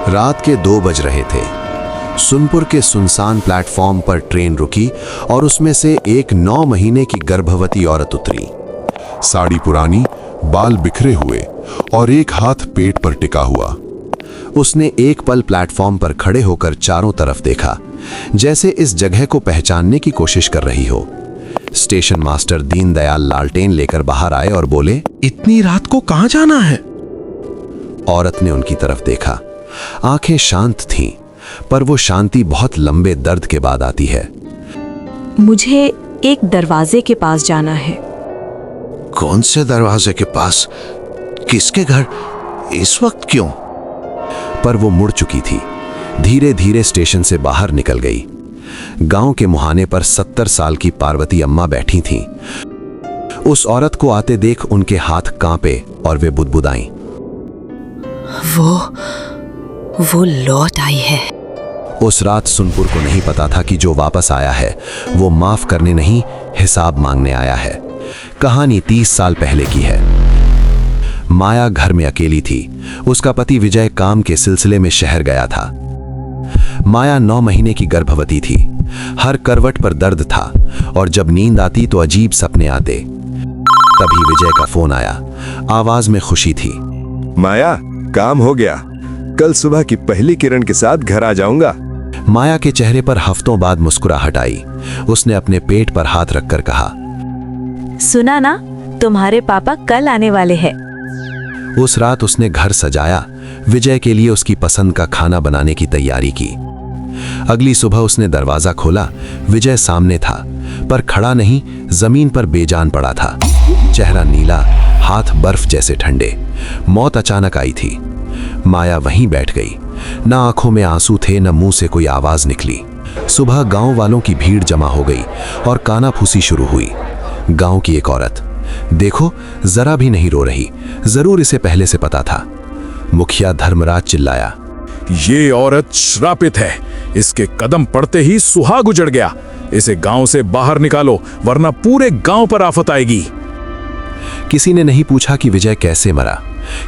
रात के 2 बज रहे थे। सुनपुर के सुनसान प्लेटफॉर्म पर ट्रेन रुकी और उसमें से एक 9 महीने की गर्भवती औरत उतरी। साड़ी पुरानी, बाल बिखरे हुए और एक हाथ पेट पर टिका हुआ। उसने एक पल प्लेटफॉर्म पर खड़े होकर चारों तरफ देखा, जैसे इस जगह को पहचानने की कोशिश कर रही हो। स्टेशन मास्टर दीनदयाल लालटेन लेकर बाहर आए और बोले, इतनी रात को कहां जाना है? औरत ने उनकी तरफ देखा। आंखें शांत थीं, पर वो शांति बहुत लंबे दर्द के बाद आती है। मुझे एक दरवाजे के पास जाना है। कौन से दरवाजे के पास? किसके घर? इस वक्त क्यों? पर वो मुड़ चुकी थी। धीरे धीरे स्टेशन से बाहर निकल गई। गांव के मुहाने पर 70 साल की पार्वती अम्मा बैठी थीं। उस औरत को आते देख उनके हाथ कांपे और वे बुदबुदाईं। वो लौट आई है। उस रात सुनपुर को नहीं पता था कि जो वापस आया है वो माफ करने नहीं, हिसाब मांगने आया है। कहानी 30 साल पहले की है। माया घर में अकेली थी। उसका पति विजय काम के सिलसिले में शहर गया था। माया 9 महीने की गर्भवती थी। हर करवट पर दर्द था और जब नींद आती तो अजीब सपने आते। तभी विजय का फोन आया। आवाज में खुशी थी। माया, काम हो गया। कल सुबह की पहली किरण के साथ घर आ जाऊंगा। माया के चेहरे पर हफ्तों बाद मुस्कुराहट आई। उसने अपने पेट पर हाथ रखकर कहा, सुना ना, तुम्हारे पापा कल आने वाले हैं। उस रात उसने घर सजाया, विजय के लिए उसकी पसंद का खाना बनाने की तैयारी की। अगली सुबह उसने दरवाजा खोला। विजय सामने था, पर खड़ा नहीं, जमीन पर बेजान पड़ा था। चेहरा नीला, हाथ बर्फ जैसे ठंडे। मौत अचानक आई थी। माया वहीं बैठ गई। न आंखों में आंसू थे, न मुंह से कोई आवाज निकली। सुबह गांव वालों की भीड़ जमा हो गई और कानाफूसी शुरू हुई। गांव की एक औरत, देखो जरा भी नहीं रो रही, जरूर इसे पहले से पता था। मुखिया धर्मराज चिल्लाया, ये औरत श्रापित है। इसके कदम पड़ते ही सुहाग उजड़ गया। इसे गांव से बाहर निकालो, वरना पूरे गांव पर आफत आएगी। किसी ने नहीं पूछा कि विजय कैसे मरा।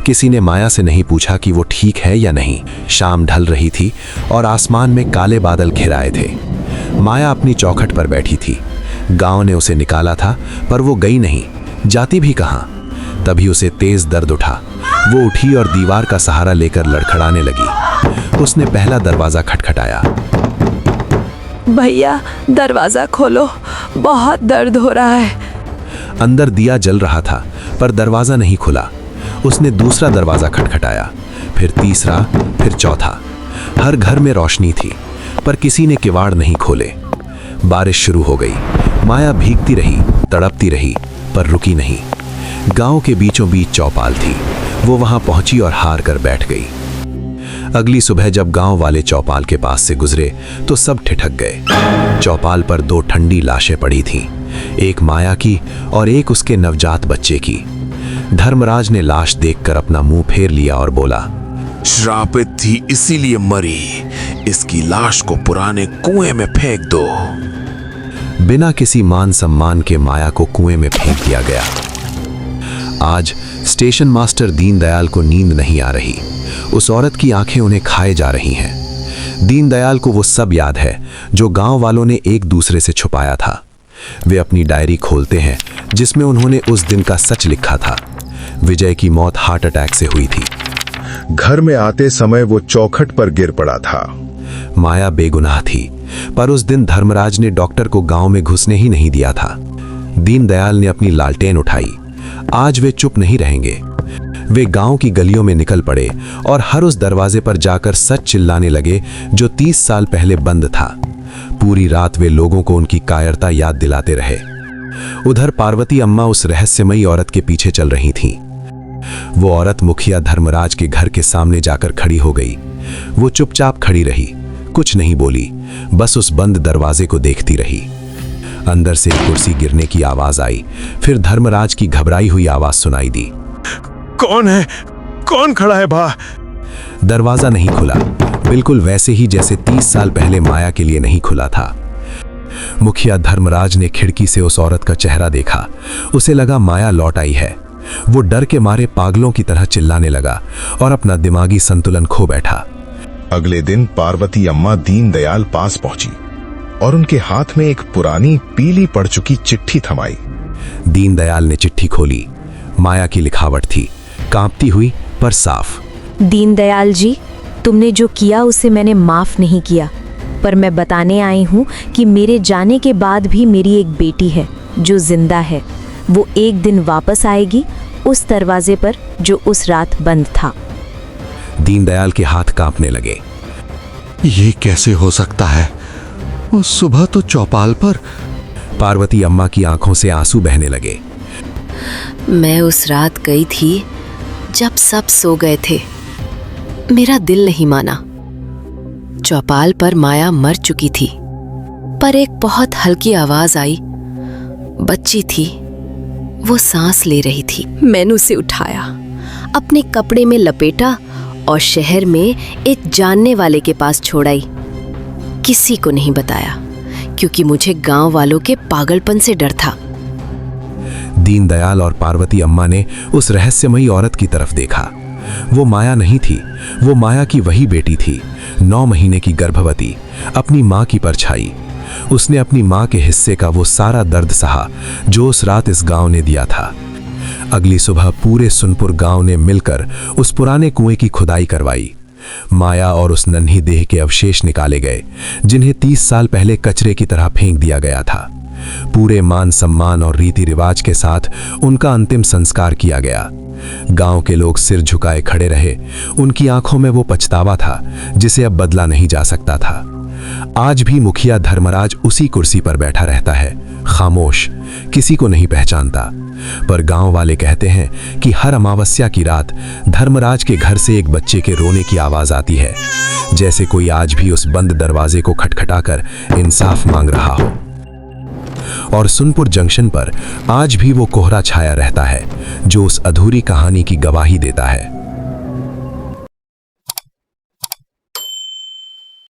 किसी ने माया से नहीं पूछा कि वो ठीक है या नहीं। शाम ढल रही थी और आसमान में काले बादल घिराए थे। माया अपनी चौखट पर बैठी थी। गांव ने उसे निकाला था, पर वो गई नहीं। जाती भी कहां? तभी उसे तेज दर्द उठा। वो उठी और दीवार का सहारा लेकर लड़खड़ाने लगी। उसने पहला दरवाजा खटखटाया। भैया, दरवाजा खोलो, बहुत दर्द हो रहा है। अंदर दिया जल रहा था, पर दरवाजा नहीं खुला। उसने दूसरा दरवाजा खटखटाया, फिर तीसरा, फिर चौथा। हर घर में रोशनी थी, पर किसी ने किवाड़ नहीं खोले। बारिश शुरू हो गई। माया भीगती रही, तड़पती रही, पर रुकी नहीं। गांव के बीचों बीच चौपाल थी। वो वहां पहुंची और हार कर बैठ गई। अगली सुबह जब गांव वाले चौपाल के पास से गुजरे तो सब ठिठक गए। चौपाल पर 2 ठंडी लाशें पड़ी थीं, एक माया की और एक उसके नवजात बच्चे की। धर्मराज ने लाश देखकर अपना मुंह फेर लिया और बोला, श्रापित थी इसीलिए मरी। इसकी लाश को पुराने कुएं में फेंक दो। बिना किसी मान सम्मान के माया को कुएं में फेंक दिया गया। आज स्टेशन मास्टर दीनदयाल को नींद नहीं आ रही। उस औरत की आंखें उन्हें खाए जा रही हैं। दीनदयाल को वो सब याद है जो गांव वालों ने एक दूसरे से छुपाया था। वे अपनी डायरी खोलते हैं जिसमें उन्होंने उस दिन का सच लिखा था। विजय की मौत हार्ट अटैक से हुई थी। घर में आते समय वो चौखट पर गिर पड़ा था। माया बेगुनाह थी, पर उस दिन धर्मराज ने डॉक्टर को गांव में घुसने ही नहीं दिया था। दीनदयाल ने अपनी लालटेन उठाई। आज वे चुप नहीं रहेंगे। वे गांव की गलियों में निकल पड़े और हर उस दरवाजे पर जाकर सच चिल्लाने लगे जो 30 साल पहले बंद था। पूरी रात वे लोगों को उनकी कायरता याद दिलाते रहे। उधर पार्वती अम्मा उस रहस्यमयी औरत के पीछे चल रही थीं। वो औरत मुखिया धर्मराज के घर के सामने जाकर खड़ी हो गई। वो चुपचाप खड़ी रही, कुछ नहीं बोली, बस उस बंद दरवाजे को देखती रही। अंदर से एक कुर्सी गिरने की आवाज आई, फिर धर्मराज की घबराई हुई आवाज सुनाई दी, कौन है? कौन खड़ा है बाहर? दरवाजा नहीं खुला, बिल्कुल वैसे ही जैसे 30 साल पहले माया के लिए नहीं खुला था। मुखिया धर्मराज ने खिड़की से उस औरत का चेहरा देखा। उसे लगा माया लौट आई है। वो डर के मारे पागलों की तरह चिल्लाने लगा और अपना दिमागी संतुलन खो बैठा। अगले दिन पार्वती अम्मा दीनदयाल पास पहुंची और उनके हाथ में एक पुरानी पीली पड़ चुकी चिट्ठी थमाई। दीनदयाल ने चिट्ठी खोली। माया की लिखावट थी, कांपती हुई पर साफ। दीनदयाल जी, तुमने जो किया उसे मैंने माफ नहीं किया, पर मैं बताने आई हूँ कि मेरे जाने के बाद भी मेरी एक बेटी है जो जिंदा है। वो एक दिन वापस आएगी उस दरवाजे पर जो उस रात बंद था। दीनदयाल के हाथ कांपने लगे। ये कैसे हो सकता है? उस सुबह तो चौपाल पर। पार्वती अम्मा की आंखों से आंसू बहने लगे। मैं उस रात गई थी जब सब सो गए थे। मेरा दिल नहीं माना। चौपाल पर माया मर चुकी थी, पर एक बहुत हल्की आवाज आई। बच्ची थी, वो सांस ले रही थी। मैंने उसे उठाया, अपने कपड़े में लपेटा और शहर में एक जानने वाले के पास छोड़ आई। किसी को नहीं बताया, क्योंकि मुझे गांव वालों के पागलपन से डर था। दीनदयाल और पार्वती अम्मा ने उस रहस्यमयी औरत की तरफ देखा। वो माया नहीं थी, वो माया की वही बेटी थी, 9 महीने की गर्भवती, अपनी माँ की परछाई। उसने अपनी माँ के हिस्से का वो सारा दर्द सहा जो उस रात इस गांव ने दिया था। अगली सुबह पूरे सुनपुर गांव ने मिलकर उस पुराने कुएं की खुदाई करवाई। माया और उस नन्ही देह के अवशेष निकाले गए, जिन्हें 30 साल पहले कचरे की तरह फेंक दिया गया था। पूरे मान सम्मान और रीति रिवाज के साथ उनका अंतिम संस्कार किया गया। गांव के लोग सिर झुकाए खड़े रहे। उनकी आंखों में वो पछतावा था जिसे अब बदला नहीं जा सकता था। आज भी मुखिया धर्मराज उसी कुर्सी पर बैठा रहता है, खामोश, किसी को नहीं पहचानता। पर गांव वाले कहते हैं कि हर अमावस्या की रात धर्मराज के घर से एक बच्चे के रोने की आवाज आती है, जैसे कोई आज भी उस बंद दरवाजे को खटखटाकर इंसाफ मांग रहा हो। और सुनपुर जंक्शन पर आज भी वो कोहरा छाया रहता है जो उस अधूरी कहानी की गवाही देता है।